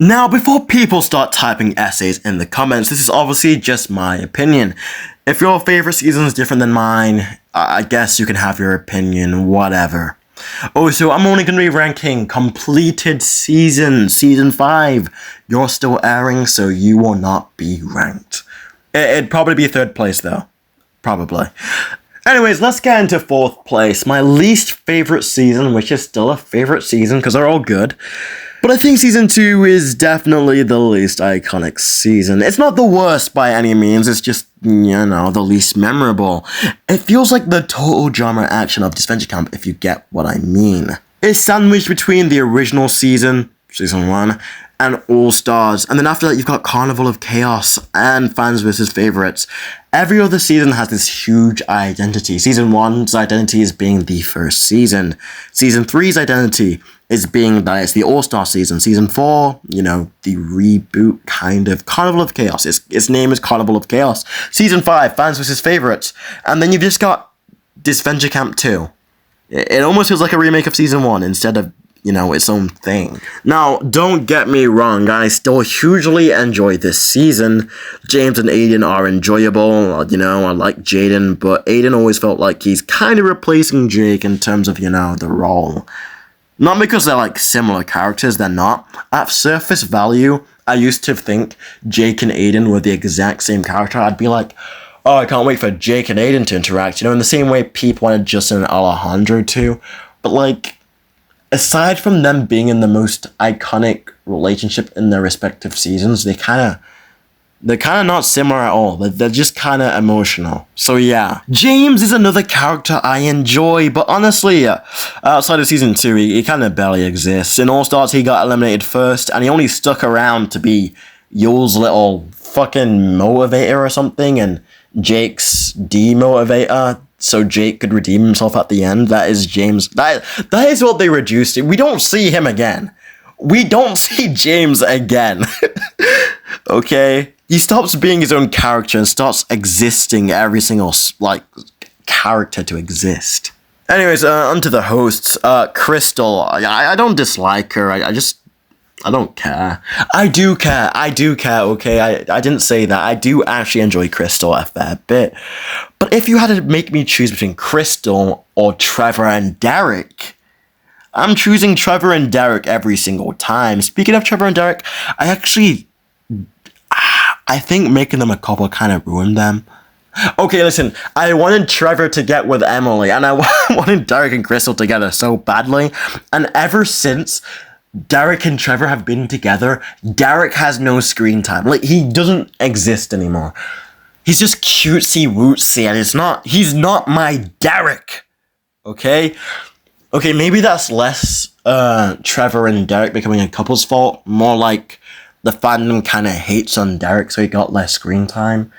Now, before people start typing essays in the comments, this is obviously just my opinion. If your favorite season is different than mine, I guess you can have your opinion, whatever. Also, I'm only going to be ranking completed seasons. Season 5, you're still airing, so you will not be ranked. It'd probably be 3rd place, though. Probably. Anyways, let's get into 4th place. My least favorite season, which is still a favorite season, because they're all good. But I think season 2 is definitely the least iconic season. It's not the worst by any means, it's just, the least memorable. It feels like the total drama action of Disventure Camp, if you get what I mean. It's sandwiched between the original season 1, and All Stars, and then after that you've got Carnival of Chaos and Fans vs. Favorites. Every other season has this huge identity. Season 1's identity is being the first season. Season 3's identity is being that it's the All-Star season. Season 4, the reboot kind of Carnival of Chaos. Its name is Carnival of Chaos. Season 5, Fans vs. Favorites. And then you've just got Disventure Camp 2. It almost feels like a remake of Season 1 instead of, its own thing. Now, don't get me wrong, I still hugely enjoy this season. James and Aiden are enjoyable, I like Jaden, but Aiden always felt like he's kind of replacing Jake in terms of, the role. Not because they're like similar characters, they're not. At surface value, I used to think Jake and Aiden were the exact same character. I'd be like, oh, I can't wait for Jake and Aiden to interact, in the same way Peep wanted Justin and Alejandro to. But aside from them being in the most iconic relationship in their respective seasons, they're kind of not similar at all. They're just kind of emotional. So yeah. James is another character I enjoy, but honestly, outside of season 2, he kind of barely exists. In All Stars, he got eliminated first, and he only stuck around to be Yule's little fucking motivator or something, and Jake's demotivator, so Jake could redeem himself at the end. That is James. That is what they reduced it. We don't see him again. We don't see James again. Okay? He stops being his own character and starts existing every single, character to exist. Anyways, onto the hosts. Crystal. I don't dislike her. I don't care. I do care, okay? I didn't say that. I do actually enjoy Crystal a fair bit. But if you had to make me choose between Crystal or Trevor and Derek, I'm choosing Trevor and Derek every single time. Speaking of Trevor and Derek, I think making them a couple kind of ruined them. Okay, listen, I wanted Trevor to get with Emily, and I wanted Derek and Crystal together so badly, and ever since Derek and Trevor have been together, Derek has no screen time. He doesn't exist anymore. He's just cutesy wootsy, and he's not my Derek. Okay? Okay, maybe that's less Trevor and Derek becoming a couple's fault. More like the fandom kind of hates on Derek, so he got less screen time.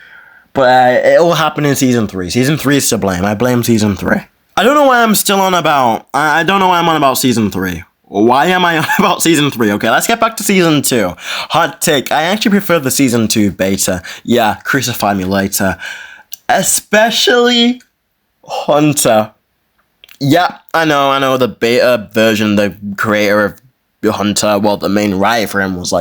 But it all happened in season 3. Season 3 is to blame. I blame season 3. I don't know why I'm still on about... I don't know why I'm on about season 3. Why am I on about season 3? Okay, let's get back to season 2. Hot take. I actually prefer the season 2 beta. Yeah, crucify me later. Especially Hunter. Yeah, I know the beta version, the creator of Hunter, the main writer for him was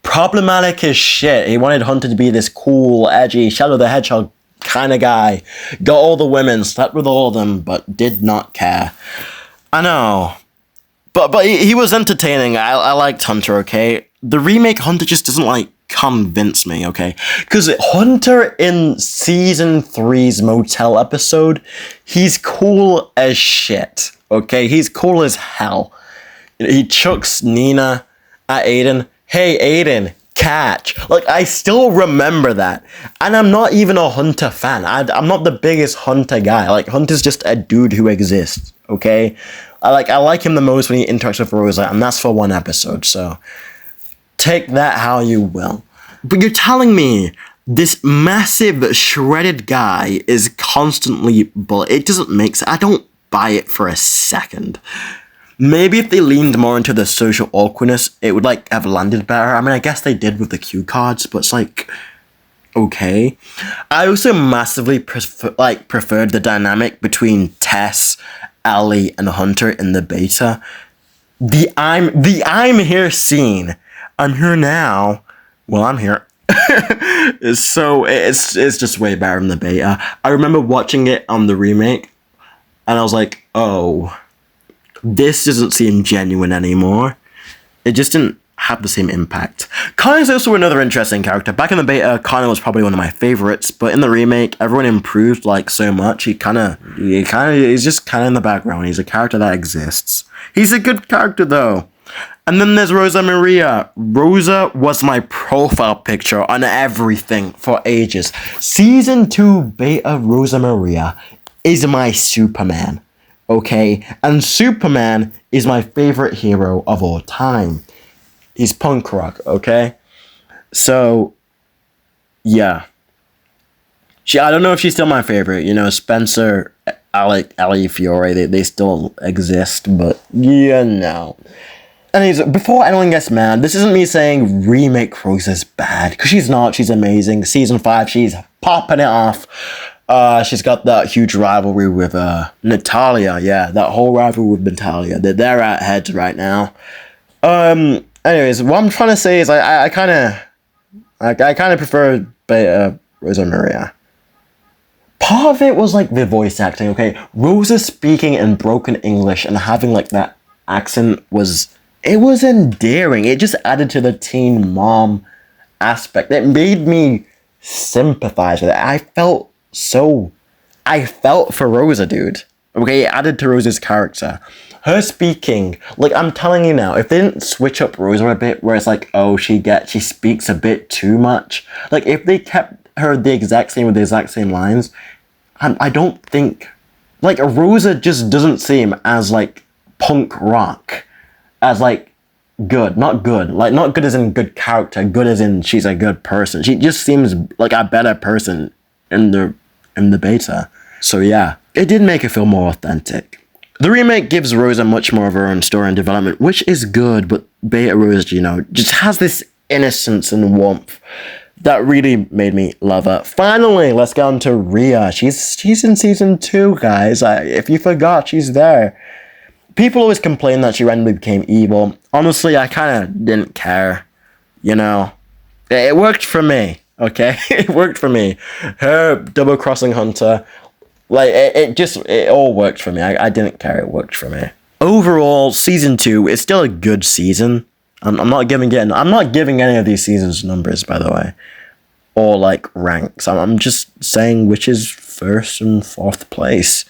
problematic as shit. He wanted Hunter to be this cool, edgy, Shadow the Hedgehog kind of guy. Got all the women, slept with all of them, but did not care. I know. But he was entertaining. I liked Hunter, okay? The remake Hunter just doesn't, convince me, okay? Because Hunter in Season 3's motel episode, he's cool as shit, okay? He's cool as hell. He chucks Nina at Aiden. Hey, Aiden, catch. I still remember that. And I'm not even a Hunter fan. I'm not the biggest Hunter guy. Hunter's just a dude who exists, okay? I like him the most when he interacts with Rosa, and that's for one episode, so take that how you will. But you're telling me this massive shredded guy is constantly bullied. It doesn't make sense. I don't buy it for a second. Maybe if they leaned more into the social awkwardness, it would have landed better. I mean, I guess they did with the cue cards, but it's okay. I also massively preferred the dynamic between Tess, Ellie, and Hunter in the beta. The I'm here scene. I'm here now. Well, I'm here. So it's just way better than the beta. I remember watching it on the remake, and I was like, oh, this doesn't seem genuine anymore. It just didn't have the same impact. Carnival is also another interesting character. Back in the beta, Carnival was probably one of my favorites, but in the remake, everyone improved like so much. He's just kind of in the background. He's a character that exists. He's a good character though. And then there's Rosa Maria. Rosa was my profile picture on everything for ages. Season 2 beta Rosa Maria is my Superman. Okay? And Superman is my favorite hero of all time. He's punk rock, okay? So, yeah. I don't know if she's still my favorite. You know, Spencer, Alec, Ali Fiore, they still exist, but yeah, no. Anyways, before anyone gets mad, this isn't me saying remake Rosa's bad, because she's not. She's amazing. Season 5, she's popping it off. She's got that huge rivalry with Natalia. Yeah, that whole rivalry with Natalia. They're at heads right now. Anyways, what I'm trying to say is I kind of prefer Rosa Maria. Part of it was like the voice acting. Okay, Rosa speaking in broken English and having like that accent was endearing. It just added to the teen mom aspect. It made me sympathize with it. I felt for Rosa, dude. Okay, it added to Rosa's character. Her speaking, like I'm telling you now, if they didn't switch up Rosa a bit, where it's like, oh, she speaks a bit too much. Like if they kept her the exact same with the exact same lines, I don't think, like Rosa just doesn't seem as like punk rock, as like good, not good, like not good as in good character, good as in she's a good person. She just seems like a better person in the beta. So yeah, it did make it feel more authentic. The remake gives Rosa much more of her own story and development, which is good, but beta Rosa, you know, just has this innocence and warmth that really made me love her. Finally, let's get on to Rhea. She's in season 2, guys. If you forgot, she's there. People always complain that she randomly became evil. Honestly, I kind of didn't care. You know, it worked for me, okay? It worked for me. Her double-crossing Hunter, like, it all worked for me. I didn't care. It worked for me. Overall, season 2 is still a good season. I'm not giving any of these seasons numbers, by the way, or like ranks. I'm just saying which is first and fourth place.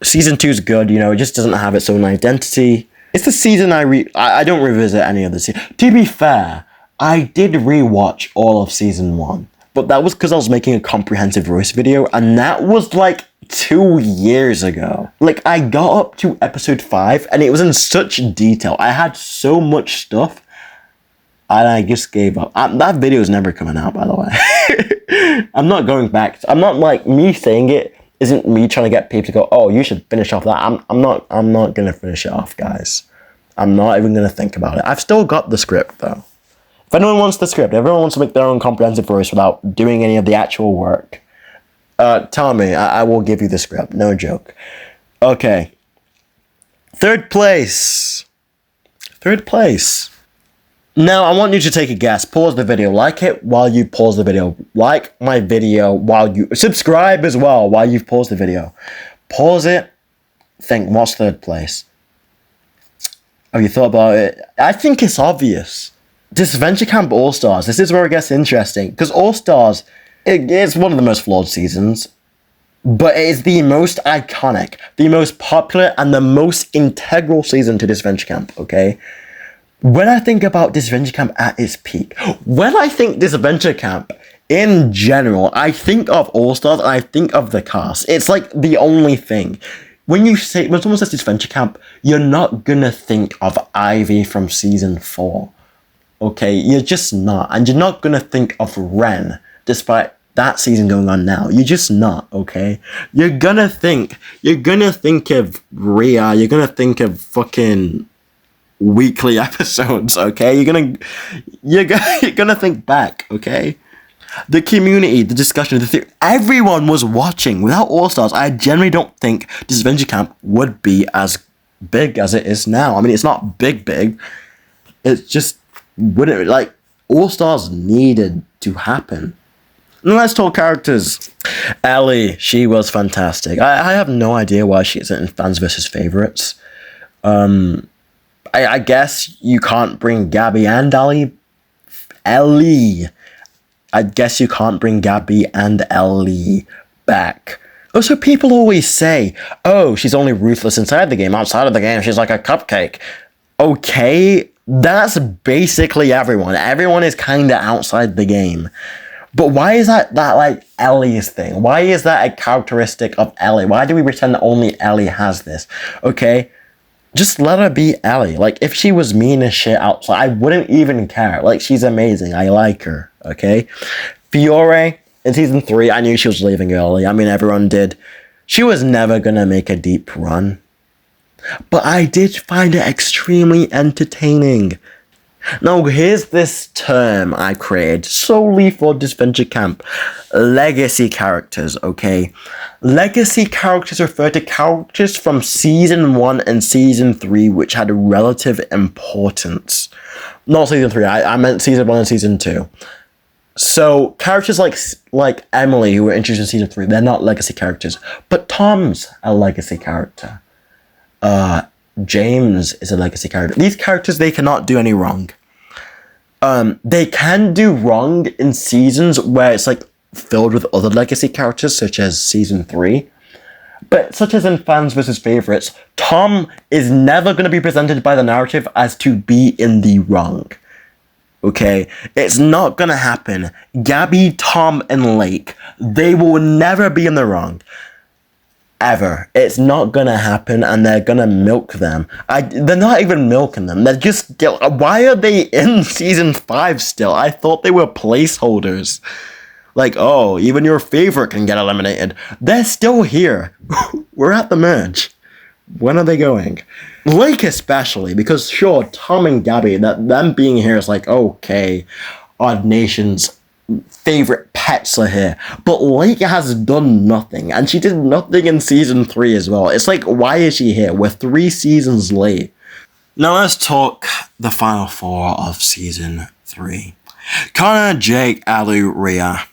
Season 2 is good, you know, it just doesn't have its own identity. It's the season I don't revisit any of the seasons. To be fair, I did rewatch all of season 1, but that was because I was making a comprehensive roast video, and that was like 2 years ago. Like, I got up to episode 5, and it was in such detail. I had so much stuff, and I just gave up. That video is never coming out, by the way. I'm not going back. I'm not, like, me saying it isn't me trying to get people to go, oh, you should finish off that. I'm not gonna finish it off, guys. I'm not even gonna think about it. I've still got the script, though. If anyone wants the script, everyone wants to make their own comprehensive voice without doing any of the actual work, tell me, I will give you the script. No joke. Okay. Third place. Now, I want you to take a guess. Pause the video. Like it while you pause the video. Like my video while you... Subscribe as well while you've paused the video. Pause it. Think, what's third place? Have you thought about it? I think it's obvious. Disventure Camp All-Stars. This is where it gets interesting. Because All-Stars... It's one of the most flawed seasons, but it is the most iconic, the most popular, and the most integral season to Disventure Camp, okay? When I think about Disventure Camp at its peak, when I think Disventure Camp in general, I think of All-Stars and I think of the cast. It's like the only thing. When someone says Disventure Camp, you're not gonna think of Ivy from season 4, okay? You're just not. And you're not gonna think of Ren, despite that season going on now. You're just not, okay? You're gonna think of Rhea, you're gonna think of fucking weekly episodes, okay? You're gonna think back, okay? The community, the discussion, the theory, everyone was watching. Without All-Stars, I generally don't think Disventure Camp would be as big as it is now. I mean, it's not big. It's just wouldn't, like, All Stars needed to happen. And let's talk characters. Ellie, she was fantastic. I have no idea why she isn't in fans versus favorites. I guess you can't bring Gabby and Ellie. I guess you can't bring Gabby and Ellie back. Also, people always say, oh, she's only ruthless inside the game. Outside of the game, she's like a cupcake. Okay, that's basically everyone. Everyone is kind of outside the game. But why is that like Ellie's thing? Why is that a characteristic of Ellie? Why do we pretend that only Ellie has this? Okay, just let her be Ellie. Like, if she was mean as shit outside, I wouldn't even care. Like, she's amazing. I like her, okay? Fiore, in season 3, I knew she was leaving early. I mean, everyone did. She was never gonna make a deep run. But I did find it extremely entertaining. Now, here's this term I created solely for Disventure Camp. Legacy characters, okay? Legacy characters refer to characters from Season 1 and Season 3 which had relative importance. Not Season 3, I meant Season 1 and Season 2. So, characters like Emily, who were introduced in Season 3, they're not legacy characters. But Tom's a legacy character. James is a legacy character. These characters, they cannot do any wrong. They can do wrong in seasons where it's like filled with other legacy characters, such as Season 3. But such as in fans versus favorites, Tom is never going to be presented by the narrative as to be in the wrong. Okay? It's not going to happen. Gabby, Tom, and Lake, they will never be in the wrong. Ever. It's not gonna happen, and they're gonna milk them. They're not even milking them. They're just... Why are they in Season 5 still? I thought they were placeholders. Like, oh, even your favorite can get eliminated. They're still here. We're at the merge. When are they going? Lake especially, because sure, Tom and Gabby, them being here is like, okay, Odd Nation's favorite pets are here, but Lake has done nothing, and she did nothing in Season 3 as well. It's like, why is she here? We're 3 seasons late. Now let's talk the final 4 of Season 3. Connor, Jake, Ali, Rhea.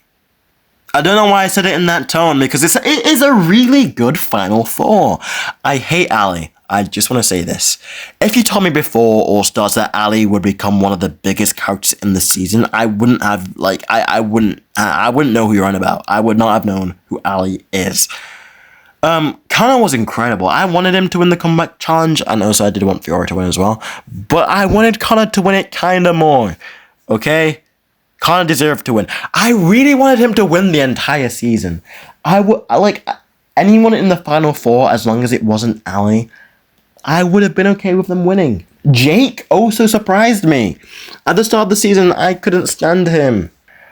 I don't know why I said it in that tone, because it is a really good final 4. I hate Ali. I just want to say this. If you told me before All Stars that Ali would become one of the biggest characters in the season, I wouldn't have, like, I wouldn't know who you're on about. I would not have known who Ali is. Connor was incredible. I wanted him to win the comeback challenge, and also I did want Fiora to win as well. But I wanted Connor to win it kinda more. Okay? Connor deserved to win. I really wanted him to win the entire season. I like, anyone in the final 4, as long as it wasn't Ali, I would have been okay with them winning. Jake also surprised me. At the start of the season, I couldn't stand him.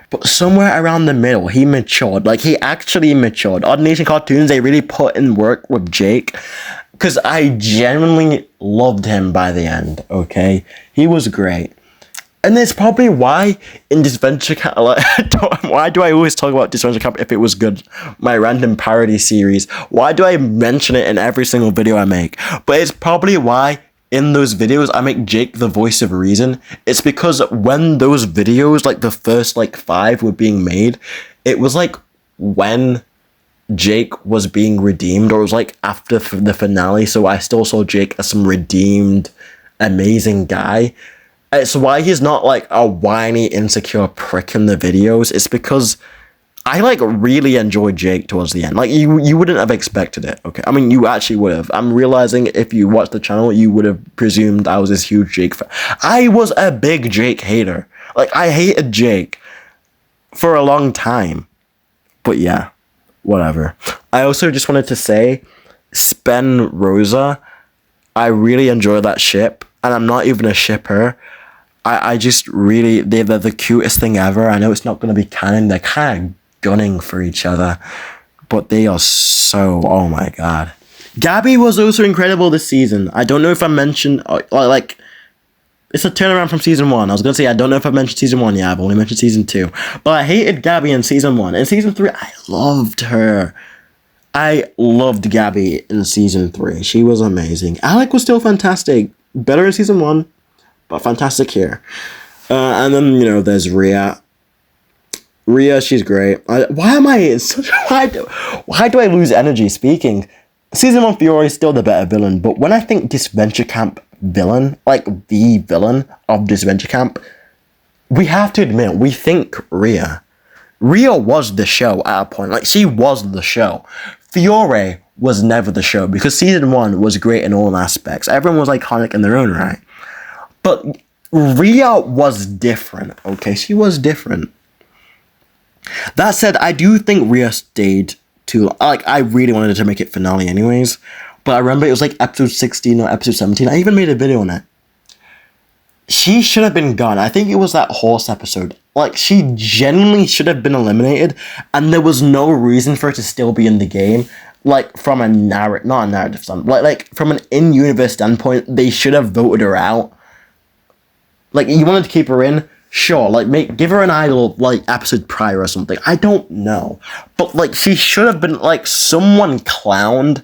But somewhere around the middle, he matured. Like, he actually matured. Odd Nation Cartoons, they really put in work with Jake. Because I genuinely loved him by the end, okay? He was great. And it's probably why in Disventure Camp, like, why do I always talk about Disventure Camp if it was good? My random parody series. Why do I mention it in every single video I make? But it's probably why in those videos I make Jake the voice of reason. It's because when those videos, like the first like 5 were being made, it was like when Jake was being redeemed, or it was like after the finale, so I still saw Jake as some redeemed, amazing guy. It's why he's not like a whiny, insecure prick in the videos. It's because I like really enjoyed Jake towards the end. Like, you wouldn't have expected it, okay? I mean, you actually would have. I'm realizing if you watched the channel, you would have presumed I was this huge Jake fan. I was a big Jake hater. Like, I hated Jake for a long time. But yeah, whatever. I also just wanted to say, Spen Rosa, I really enjoy that ship. And I'm not even a shipper. I just really, they're the cutest thing ever. I know it's not going to be canon. They're kind of gunning for each other. But they are so, oh my god. Gabby was also incredible this season. I don't know if I mentioned, like, it's a turnaround from Season 1. I was going to say, I don't know if I mentioned Season 1. Yeah, I've only mentioned Season 2. But I hated Gabby in Season 1. In Season 3, I loved her. I loved Gabby in Season 3. She was amazing. Alec was still fantastic. Better in Season 1, but fantastic here. And then, you know, there's Rhea. Rhea, she's great. Why do I lose energy speaking? Season 1 Fiore is still the better villain, but when I think Disventure Camp villain, like the villain of Disventure Camp, we have to admit, we think Rhea. Rhea was the show at a point. Like, she was the show. Fiore was never the show, because season 1 was great in all aspects. Everyone was iconic in their own right. But Rhea was different, okay? She was different. That said, I do think Rhea stayed too... Like, I really wanted to make it finale anyways. But I remember it was like episode 16 or episode 17. I even made a video on it. She should have been gone. I think it was that horse episode. Like, she genuinely should have been eliminated. And there was no reason for her to still be in the game. Like, from a not a narrative standpoint. Like, from an in-universe standpoint, they should have voted her out. Like, you wanted to keep her in? Sure, like, give her an idol, like, episode prior or something. I don't know. But, like, she should have been, like, someone clowned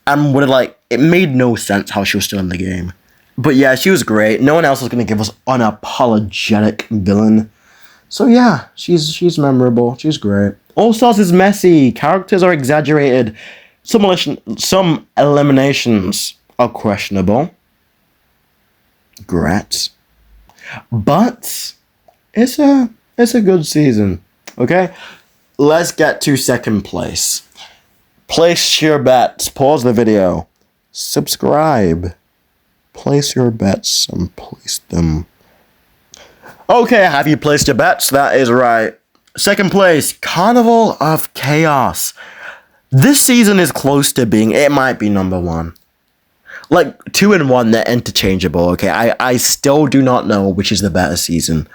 and would have, like, it made no sense how she was still in the game. But yeah, she was great. No one else was going to give us unapologetic villain. So yeah, she's memorable. She's great. All Stars is messy. Characters are exaggerated. Some eliminations are questionable. Grats. But it's a good season. Okay? Let's get to second place. Place your bets. Pause the video. Subscribe. Place your bets and place them. Okay, have you placed your bets? That is right. Second place, Carnival of Chaos. This season is close to being, it might be number 1. Like, 2 and 1, they're interchangeable, okay? I still do not know which is the better season.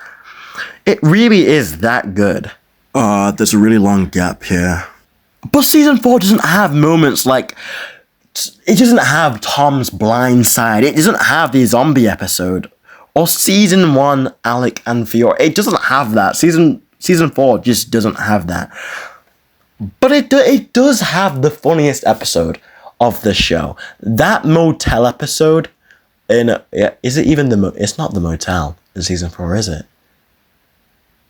It really is that good. There's a really long gap here. But season 4 doesn't have moments like... It doesn't have Tom's blind side. It doesn't have the zombie episode. Or season 1, Alec and Fiore. It doesn't have that. Season 4 just doesn't have that. But it does have the funniest episode of the show. That motel episode is it even it's not the motel in season 4, is it?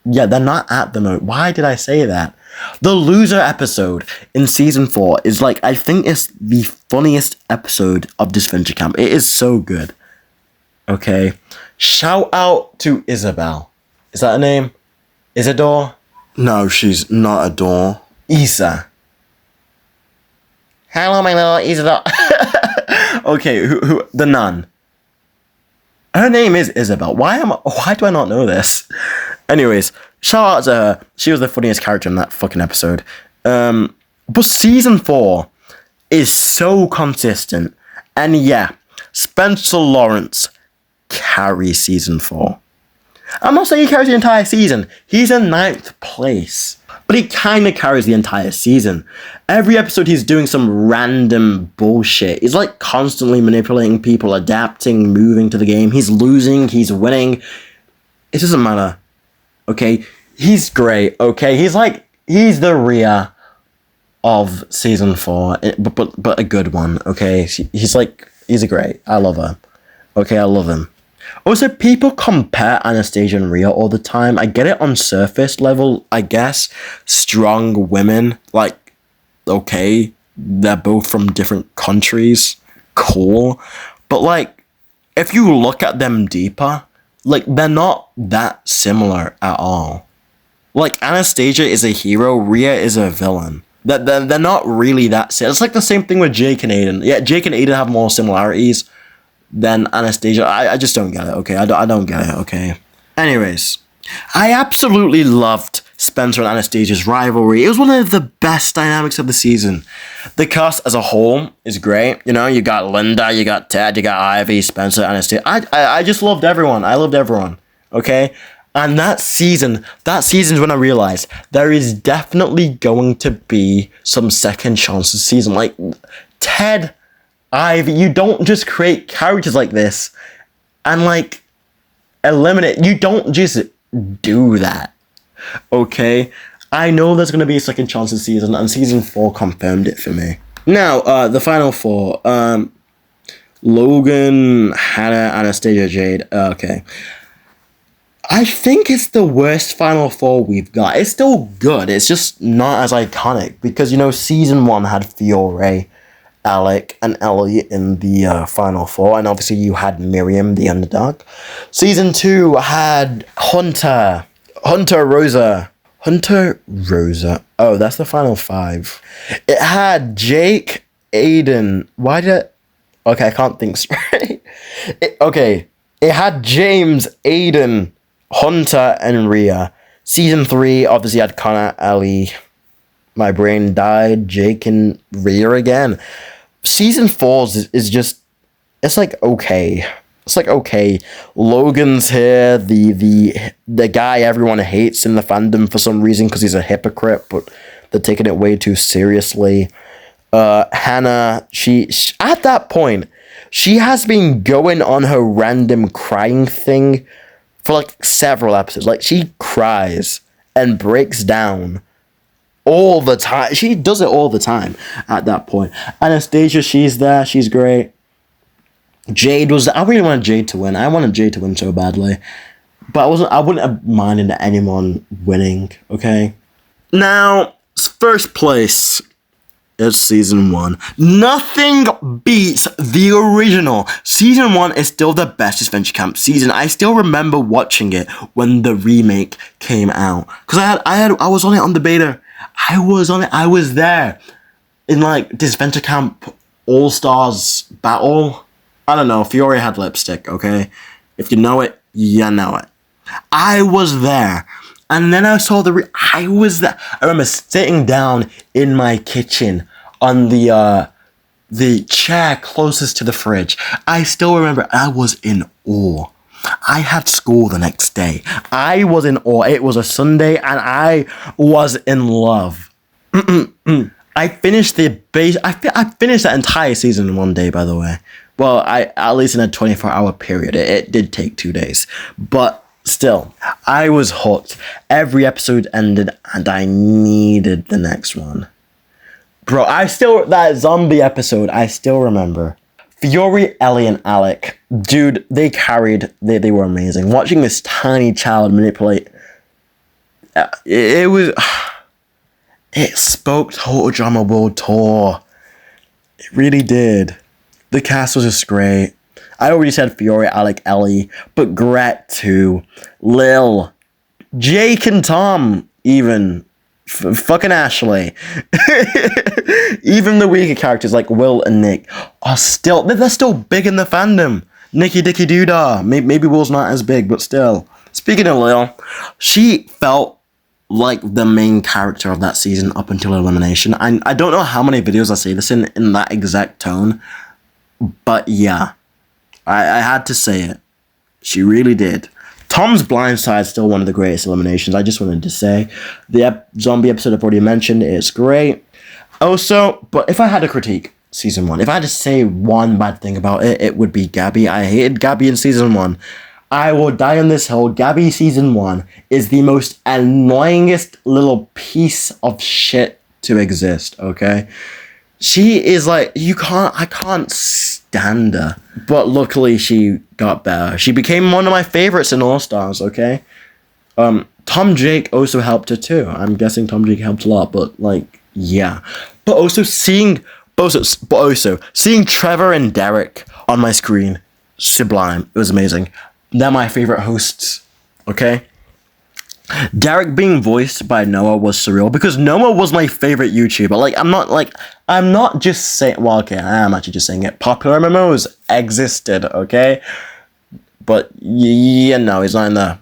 Yeah, they're not at the motel. Why did I say that? The loser episode in season 4 is like, I think it's the funniest episode of Disventure Camp. It is so good. Okay. Shout out to Isabel. Is that her name? Isadore? No, she's not Adore. Isa. Hello, my little Isadore. Okay, who the nun. Her name is Isabel. Why do I not know this? Anyways, shout out to her. She was the funniest character in that fucking episode. But season 4 is so consistent. And yeah, Spencer Lawrence carries season 4. I'm not saying he carries the entire season. He's in 9th place. But he kind of carries the entire season. Every episode he's doing some random bullshit. He's like constantly manipulating people, adapting, moving to the game. He's losing, he's winning. It doesn't matter. Okay? He's great, okay? He's the Rhea of season 4. But a good one, okay? He's great. I love her. Okay, I love him. Also, people compare Anastasia and Rhea all the time. I get it on surface level, I guess. Strong women, like, okay, they're both from different countries. Cool. But, like, if you look at them deeper, like, they're not that similar at all. Like, Anastasia is a hero, Rhea is a villain. They're not really that similar. It's like the same thing with Jake and Aiden. Yeah, Jake and Aiden have more similarities than Anastasia. I just don't get it, okay? I don't get it, okay? Anyways, I absolutely loved Spencer and Anastasia's rivalry. It was one of the best dynamics of the season. The cast as a whole is great. You know, you got Linda, you got Ted, you got Ivy, Spencer, Anastasia. I just loved everyone. I loved everyone, okay? And that season's when I realized there is definitely going to be some second chances season. Like, Ted, Ivy, you don't just create characters like this and, like, eliminate. You don't just do that, okay? I know there's going to be a second chance this season, and season 4 confirmed it for me. Now, the final 4. Logan, Hannah, Anastasia, Jade. Okay. I think it's the worst Final Four we've got. It's still good. It's just not as iconic because, season 1 had Fiore, Alec, and Ellie in the Final Four, and obviously you had Miriam, the underdog. Season 2 had Hunter Rosa. Oh, that's the Final 5. It had Jake, Aiden. Okay, I can't think straight. It had James, Aiden, Hunter, and Rhea. Season 3 obviously had Connor, Ellie. My brain died. Jake and Rhea again. Season 4 is just, it's like okay. It's like okay. Logan's here, the guy everyone hates in the fandom for some reason because he's a hypocrite, but they're taking it way too seriously. Hannah, she at that point, she has been going on her random crying thing for like several episodes. Like, she cries and breaks down all the time. She does it all the time at that point. Anastasia, she's there. She's great. Jade I really wanted Jade to win. I wanted Jade to win so badly. But I wouldn't have minded anyone winning, okay? Now, first place. It's season 1. Nothing beats the original. Season 1 is still the best Disventure Camp season. I still remember watching it when the remake came out. Because I was on it on the beta. I was there. In like Disventure Camp All-Stars battle. I don't know. Fiore had lipstick, okay? If you know it, you know it. I was there. And then I saw I was there. I remember sitting down in my kitchen on the chair closest to the fridge. I still remember I was in awe. I had school the next day. I was in awe. It was a Sunday and I was in love. I finished I finished that entire season in one day, by the way. Well, at least in a 24-hour period. It did take 2 days. But still, I was hooked. Every episode ended and I needed the next one. Bro, that zombie episode, I still remember. Fiore, Ellie, and Alec. Dude, they carried. They were amazing. Watching this tiny child manipulate. It spoke Total Drama World Tour. It really did. The cast was just great. I already said Fiore, Alec, Ellie, but Gret too. Lil, Jake and Tom, even. Fucking Ashley. Even the weaker characters like Will and Nick are still, they're still big in the fandom. Nicky Dicky Doodah. Maybe Will's not as big, but still. Speaking of Lil, she felt like the main character of that season up until elimination. I don't know how many videos I say this in that exact tone, but yeah, I had to say it. She really did. Tom's blind side is still one of the greatest eliminations. I just wanted to say. The zombie episode I've already mentioned is great. Also, but if I had to critique season 1, if I had to say one bad thing about it, it would be Gabby. I hated Gabby in season 1. I will die on this hill. Gabby season 1 is the most annoyingest little piece of shit to exist, okay? She is like, I can't stand her. But luckily she got better. She became one of my favorites in All Stars, okay? Tom Jake also helped her too. I'm guessing Tom Jake helped a lot, but like, yeah. But also seeing Trevor and Derek on my screen, sublime. It was amazing. They're my favorite hosts, okay? Derek being voiced by Noah was surreal because Noah was my favorite YouTuber. I'm not just saying, well, okay, I am actually just saying it. Popular MMOs existed, okay? But yeah, no, he's not in the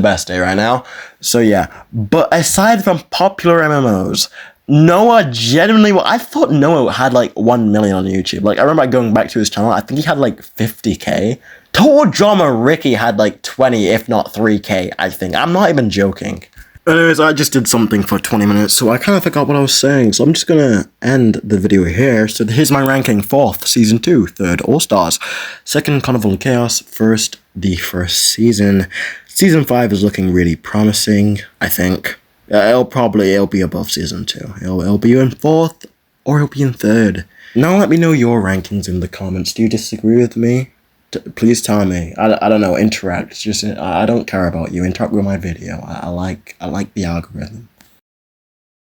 best day right now. So yeah, but aside from popular MMOs, Noah genuinely, I thought Noah had like 1 million on YouTube. Like, I remember going back to his channel, I think he had like 50k. Total Drama Ricky had like 20, if not 3k, I think. I'm not even joking. Anyways, I just did something for 20 minutes, so I kind of forgot what I was saying, so I'm just gonna end the video here. So here's my ranking. 4th, Season 2. 3rd, All-Stars. 2nd, Carnival and Chaos. 1st, the first season. Season 5 is looking really promising, I think. It'll be above Season 2. It'll be in 4th, or it'll be in 3rd. Now let me know your rankings in the comments. Do you disagree with me? Please tell me. I don't know. Interact. Just I don't care about you. Interact with my video. I like the algorithm.